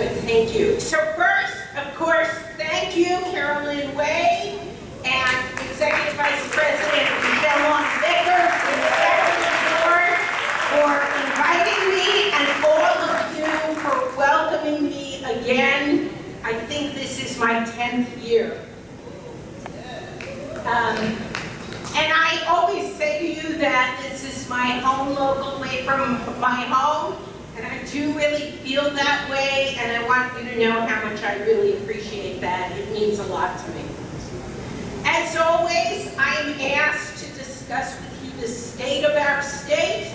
Good, thank you. So first, of course, thank you, Carolyn Way, and Executive Vice President Michelle Long-Vicker from the Executive Board for inviting me, and all of you for welcoming me again. I think this is my 10th year. And I always say to you that this is my home local away from my home, and I do really feel that way, and I want you to know how much I really appreciate that. It means a lot to me. As always, I am asked to discuss with you the state of our state,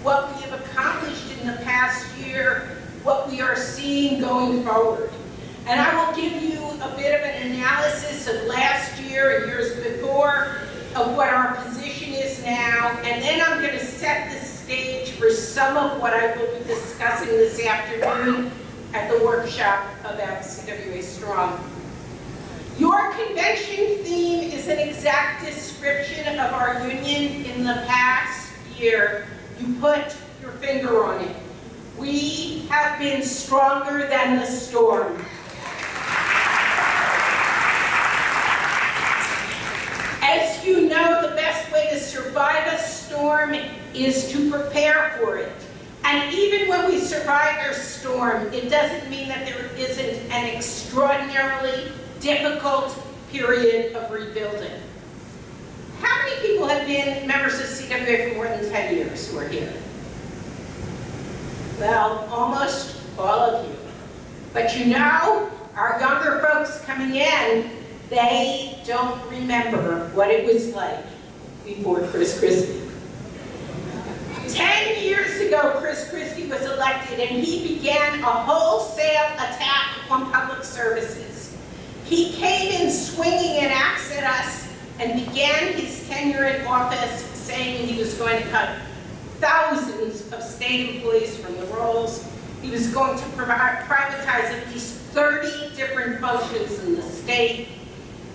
what we have accomplished in the past year, what we are seeing going forward. And I will give you a bit of an analysis of last year and years before, of what our position is now, and then I'm going to set the stage for some of what I will be discussing this afternoon at the workshop about CWA Strong. Your convention theme is an exact description of our union in the past year. You put your finger on it. We have been stronger than the storm. As you know, the best way to survive a storm is to prepare for it. And even when we survive a storm, it doesn't mean that there isn't an extraordinarily difficult period of rebuilding. How many people have been members of CWA for more than 10 years who are here? Well, almost all of you. But you know, our younger folks coming in, they don't remember what it was like before Chris Christie. 10 years ago, Chris Christie was elected, and he began a wholesale attack on public services. He came in swinging an axe at us and began his tenure in office saying he was going to cut thousands of state employees from the rolls. He was going to privatize at least 30 different functions in the state.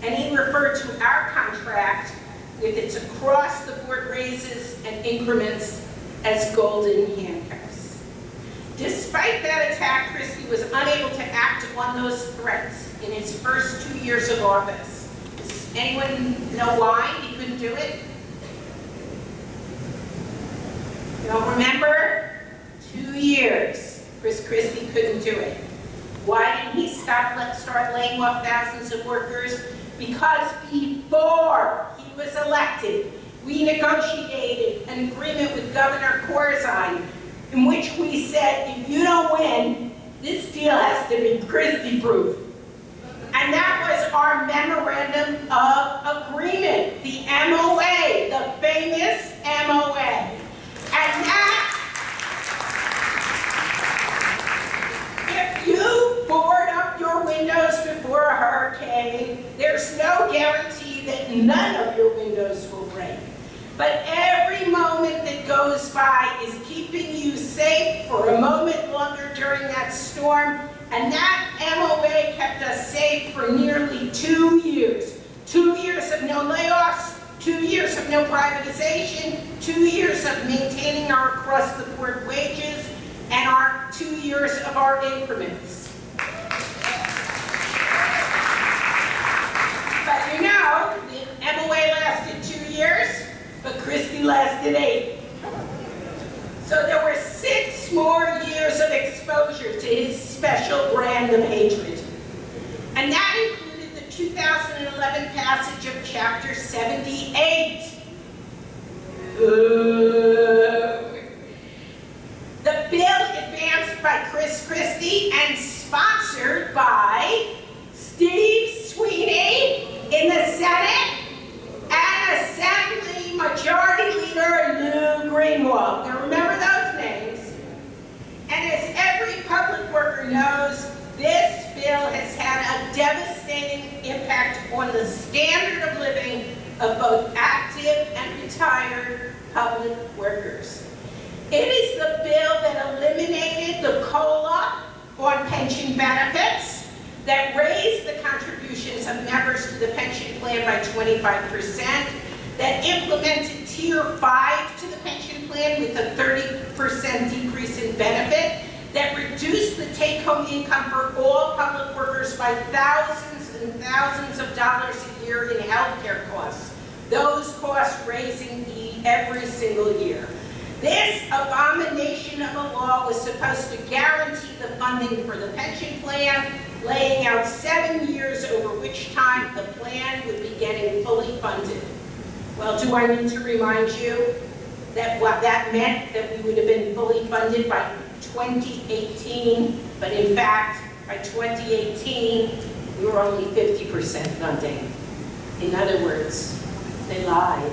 And he referred to our contract with its across-the-board raises and increments as golden handcuffs. Despite that attack, Christie was unable to act on those threats in his first 2 years of office. Does anyone know why he couldn't do it? You don't remember? 2 years, Chris Christie couldn't do it. Why didn't he start laying off thousands of workers? Because before he was elected, we negotiated an agreement with Governor Corzine in which we said, if you don't win, this deal has to be Christie-proof. And that was our memorandum of agreement, the MOA, the famous MOA. And that, if you board up your windows before a hurricane, there's no guarantee that none of your windows will break. But every moment that goes by is keeping you safe for a moment longer during that storm, and that MOA kept us safe for nearly 2 years. 2 years of no layoffs, 2 years of no privatization, 2 years of maintaining our across-the-board wages, and our 2 years of our increments. But you know, the MOA lasted 2 years, but Christie lasted 8. So there were 6 more years of exposure to his special brand of hatred. And that included the 2011 passage of Chapter 78. The bill advanced by Chris Christie and sponsored by Steve Sweeney in the Senate and Assembly Majority Leader Lou Greenwald. Now remember those names. And as every public worker knows, this bill has had a devastating impact on the standard of living of both active and retired public workers. It is the bill that eliminated the COLA on pension benefits, that raised the contributions of members to the pension plan by 25%, that implemented Tier 5 to the pension plan with a 30% decrease in benefit, that reduced the take-home income for all public workers by thousands and thousands of dollars a year in healthcare costs. Those costs raising every single year. This abomination of a law was supposed to guarantee the funding for the pension plan, laying out 7 years over which time the plan would be getting fully funded. Well, do I need to remind you that what that meant, that we would have been fully funded by 2018, but in fact, by 2018, we were only 50% funding. In other words, they lied.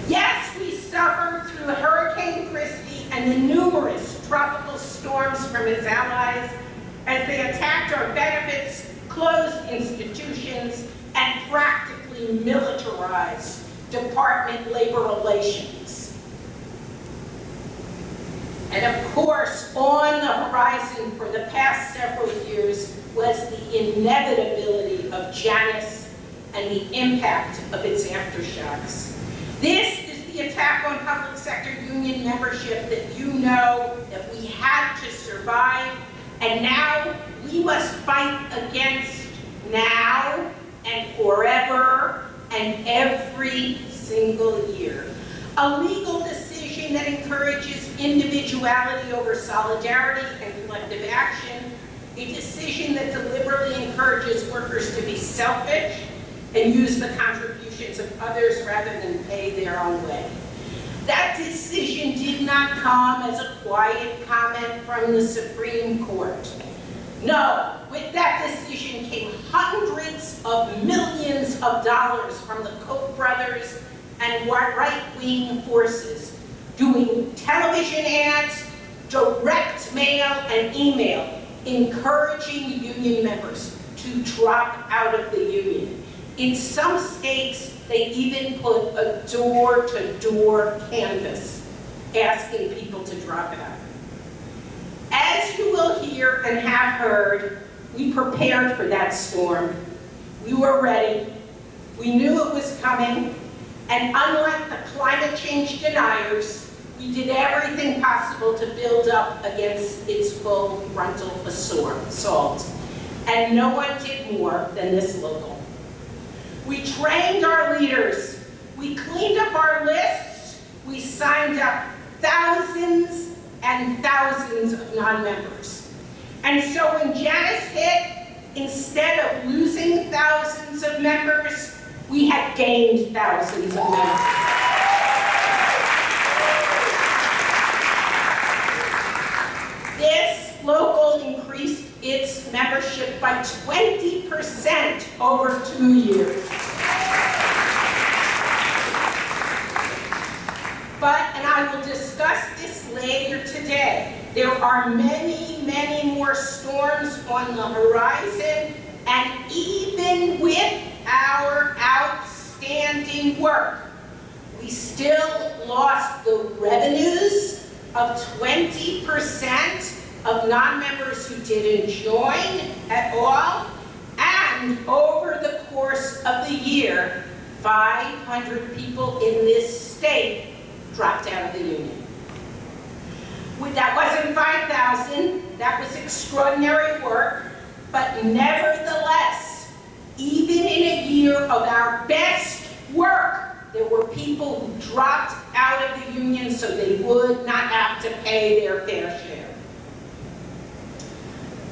Yes, we suffered through Hurricane Christy and the numerous tropical storms from its allies as they attacked our benefits, closed institutions, and practically militarized Department Labor Relations. And of course, on the horizon for the past several years was the inevitability of Janus and the impact of its aftershocks. This is the attack on public sector union membership that you know that we had to survive, and now we must fight against now and forever and every single year. A legal decision that encourages individuality over solidarity and collective action, a decision that deliberately encourages workers to be selfish and use the contributions of others rather than pay their own way. That decision did not come as a quiet comment from the Supreme Court. No, with that decision came hundreds of millions of dollars from the Koch brothers and right-wing forces doing television ads, direct mail, and email, encouraging union members to drop out of the union. In some states, they even put a door-to-door canvas asking people to drop out. As you will hear and have heard, we prepared for that storm. We were ready. We knew it was coming. And unlike the climate change deniers, we did everything possible to build up against its full frontal assault. And no one did more than this local. We trained our leaders. We cleaned up our lists. We signed up thousands and thousands of non-members. And so when Janus hit, instead of losing thousands of members, we had gained thousands of members. This local increased its membership by 20% over 2 years. But, and I will discuss this later today, there are many, many more storms on the horizon, and even with our outstanding work, we still lost the revenues of 20% of non-members who didn't join at all, and over the course of the year, 500 people in this state dropped out of the union. That wasn't 5,000, that was extraordinary work, but nevertheless, even in a year of our best work, there were people who dropped out of the union so they would not have to pay their fair share.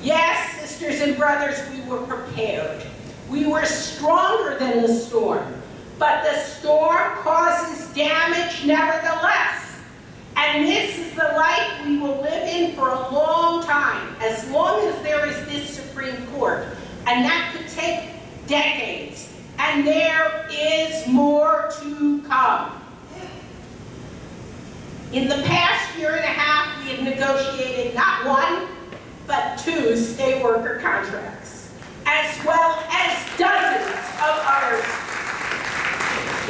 Yes, sisters and brothers, we were prepared. We were stronger than the storm, but the storm causes damage nevertheless. And this is the life we will live in for a long time, as long as there is this Supreme Court. And that could take decades. And there is more to come. In the past year and a half, we have negotiated not one, but 2 stay worker contracts, as well as dozens of others.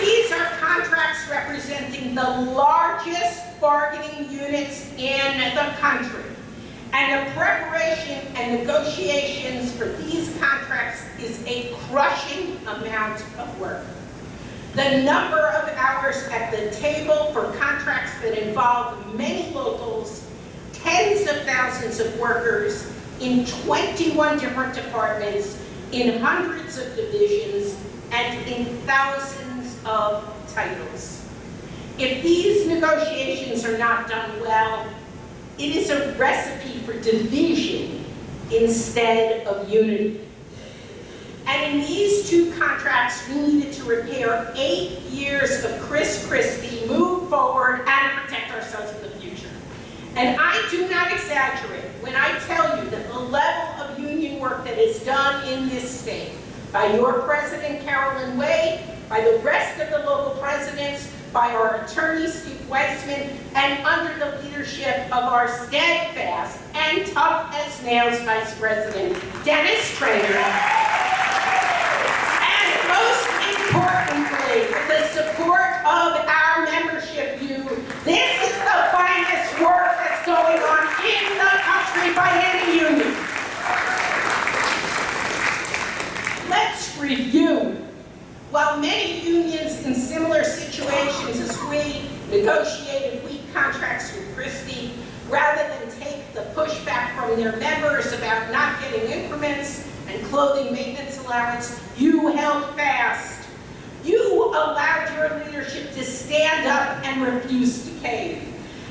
These are contracts representing the largest bargaining units in the country. And the preparation and negotiations for these contracts is a crushing amount of work. The number of hours at the table for contracts that involve many locals tens of thousands of workers in 21 different departments, in hundreds of divisions, and in thousands of titles. If these negotiations are not done well, it is a recipe for division instead of unity. And in these two contracts, we needed to repair 8 years of Chris Christie, move forward, and protect ourselves for the future. And I do not exaggerate when I tell you that the level of union work that is done in this state by your president, Carolyn Wade, by the rest of the local presidents, by our attorney, Steve Weissman, and under the leadership of our steadfast and tough as nails Vice President, Dennis Traynor. And most importantly, with the support of our membership, this is the finest work that's going on in the country by any union. Let's review. While many unions in similar situations as we negotiated weak contracts with Christie, rather than take the pushback from their members about not getting increments and clothing maintenance allowance, you held fast. You allowed your leadership to stand up and refuse to cave.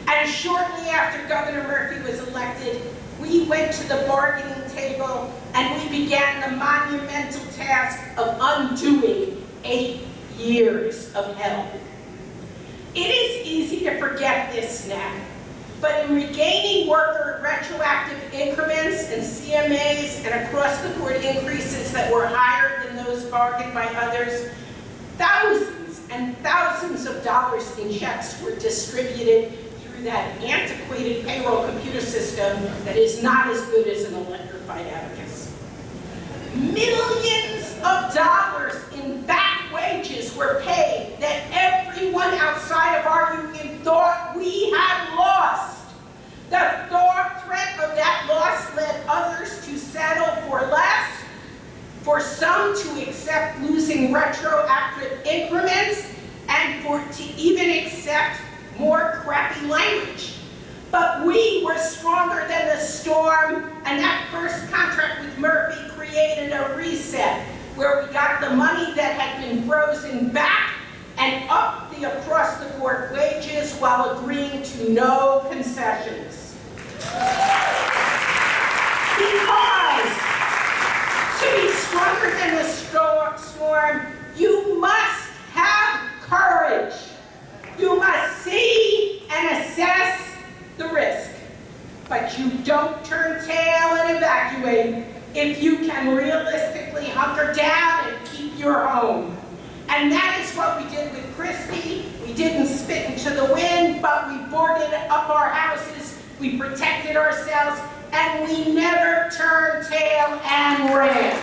And shortly after Governor Murphy was elected, we went to the bargaining table and we began the monumental task of undoing 8 years of hell. It is easy to forget this now, but in regaining worker retroactive increments and CMAs and across-the-board increases that were higher than those bargained by others, thousands and thousands of dollars in checks were distributed through that antiquated payroll computer system that is not as good as an electrified abacus. Millions of dollars in back wages were paid that everyone outside of our union thought we had lost. The threat of that loss led others to settle for less, for some to accept losing retroactive increments, and to even accept more crappy language. But we were stronger than the storm, and that first contract with Murphy created a reset where we got the money that had been frozen back and up the across-the-board wages while agreeing to no concessions. Because to be stronger than the storm, you must have courage. You must see and assess the risk, but you don't turn tail and evacuate if you can realistically hunker down and keep your home. And that is what we did with Christie. We didn't spit into the wind, but we boarded up our houses, we protected ourselves, and we never turned tail and ran.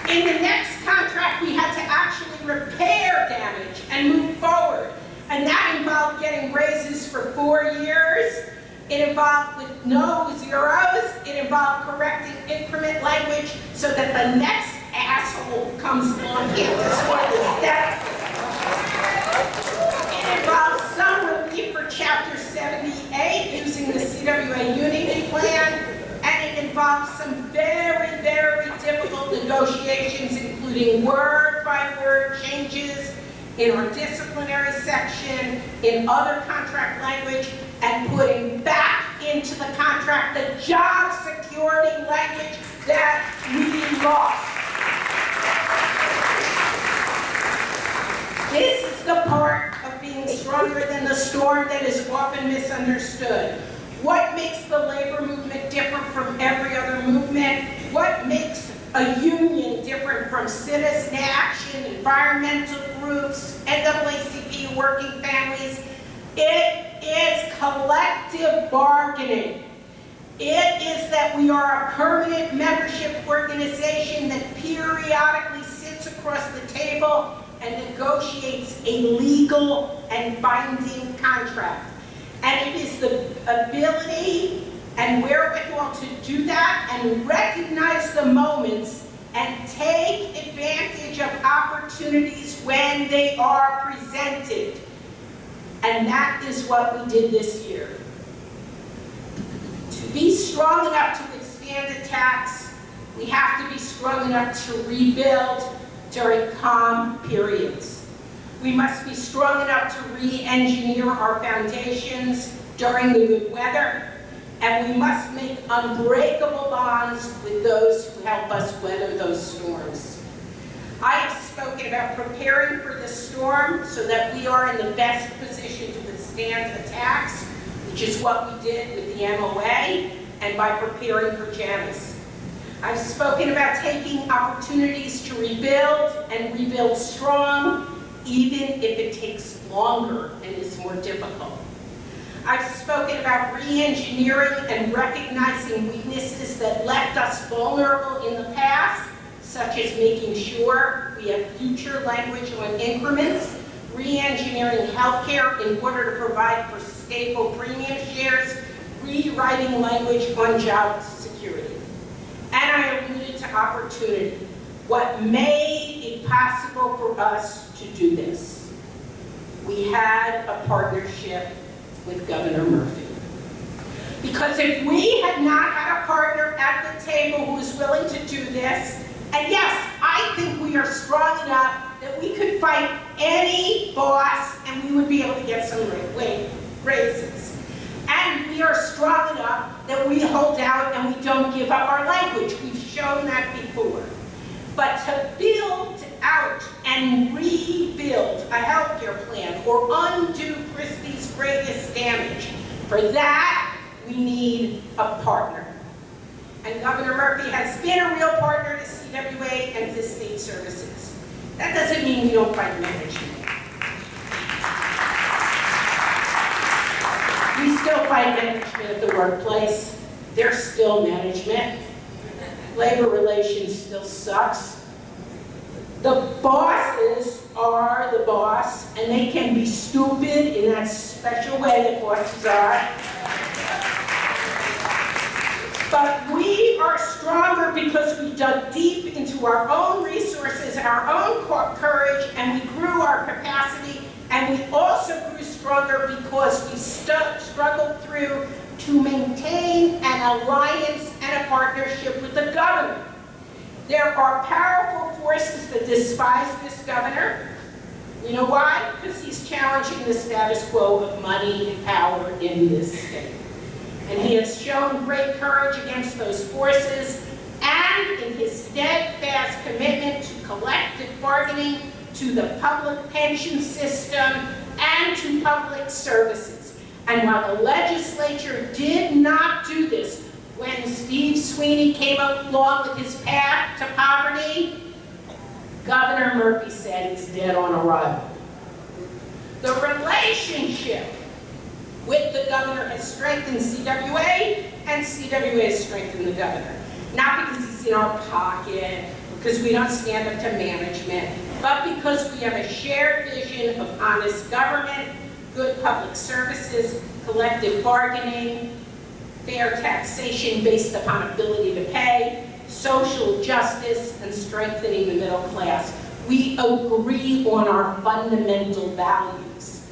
In the next contract, we had to actually repair damage and move forward. And that involved getting raises for 4 years. It involved with no zeros. It involved correcting increment language so that the next asshole who comes along can't destroy the step. It involved some relief for Chapter 78 using the CWA Unity Plan. And it involves some very, very difficult negotiations, including word-by-word changes in our disciplinary section, in other contract language, and putting back into the contract the job security language that we lost. This is the part of being stronger than the storm that is often misunderstood. What makes the labor movement different from every other movement? What makes a union different from citizen action, environmental groups, NAACP, working families? It is collective bargaining. It is that we are a permanent membership organization that periodically sits across the table and negotiates a legal and binding contract. And it is the ability and wherewithal to do that and recognize the moments and take advantage of opportunities when they are presented. And that is what we did this year. To be strong enough to withstand attacks, we have to be strong enough to rebuild during calm periods. We must be strong enough to re-engineer our foundations during the good weather, and we must make unbreakable bonds with those who help us weather those storms. I have spoken about preparing for the storm so that we are in the best position to withstand attacks, which is what we did with the MOA and by preparing for Janice. I've spoken about taking opportunities to rebuild and rebuild strong, even if it takes longer and is more difficult. I've spoken about re-engineering and recognizing weaknesses that left us vulnerable in the past, such as making sure we have future language on increments, re-engineering healthcare in order to provide for stable premium shares, rewriting language on job security. And I alluded to opportunity. What made it possible for us to do this? We had a partnership with Governor Murphy. Because if we had not had a partner at the table who was willing to do this, and yes, I think we are strong enough that we could fight any boss and we would be able to get some raises. And we are strong enough that we hold out and we don't give up our language. We've shown that before. But to build out and rebuild a healthcare plan or undo Christie's greatest damage, for that we need a partner. And Governor Murphy has been a real partner to CWA and to state services. That doesn't mean we don't fight management. We still fight management at the workplace. There's still management. Labor relations still sucks. The bosses are the boss, and they can be stupid in that special way that bosses are. But we are stronger because we dug deep into our own resources, our own courage, and we grew our capacity, and we also grew stronger because we struggled through to maintain an alliance and a partnership with the governor. There are powerful forces that despise this governor. You know why? Because he's challenging the status quo of money and power in this state. And he has shown great courage against those forces and in his steadfast commitment to collective bargaining, to the public pension system, and to public services. And while the legislature did not do this, when Steve Sweeney came along with his path to poverty, Governor Murphy said it's dead on arrival. The relationship with the governor has strengthened CWA, and CWA has strengthened the governor. Not because he's in our pocket, because we don't stand up to management, but because we have a shared vision of honest government, good public services, collective bargaining, fair taxation based upon ability to pay, social justice, and strengthening the middle class. We agree on our fundamental values.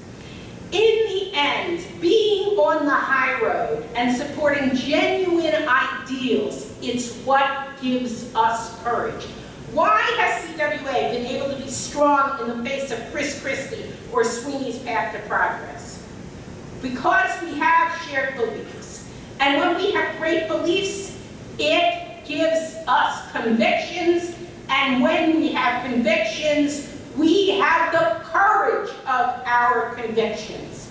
In the end, being on the high road and supporting genuine ideals, it's what gives us courage. Why has CWA been able to be strong in the face of Chris Christie or Sweeney's path to progress? Because we have shared beliefs. And when we have great beliefs, it gives us convictions. And when we have convictions, we have the courage of our convictions.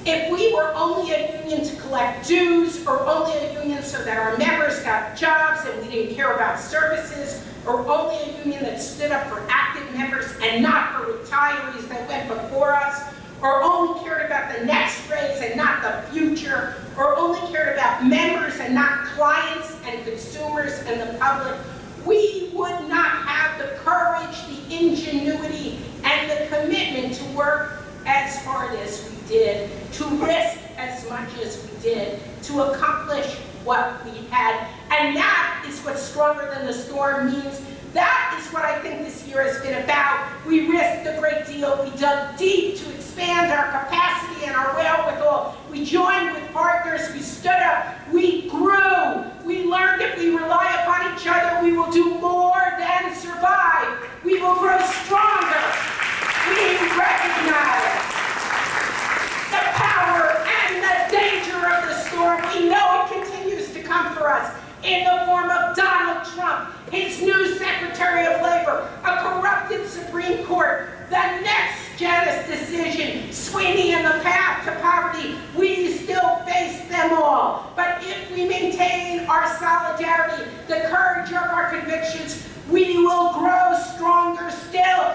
If we were only a union to collect dues, or only a union so that our members got jobs and we didn't care about services, or only a union that stood up for active members and not for retirees that went before us, or only cared about the next raise and not the future, or only cared about members and not clients and consumers and the public, we would not have the courage, the ingenuity, and the commitment to work as hard as we did, to risk as much as we did, to accomplish what we had. And that is what stronger than the storm means. That is what I think this year has been about. We risked a great deal. We dug deep to expand our capacity and our wherewithal. We joined with partners. We stood up. We grew. We learned if we rely upon each other, we will do more than survive. We will grow stronger. We recognize the power and the danger of the storm. We know it continues to come for us in the form of Donald Trump, his new Secretary of Labor, a corrupted Supreme Court, the next Janus decision, Sweeney and the path to poverty. We still face them all. But if we maintain our solidarity, the courage of our convictions, we will grow stronger still.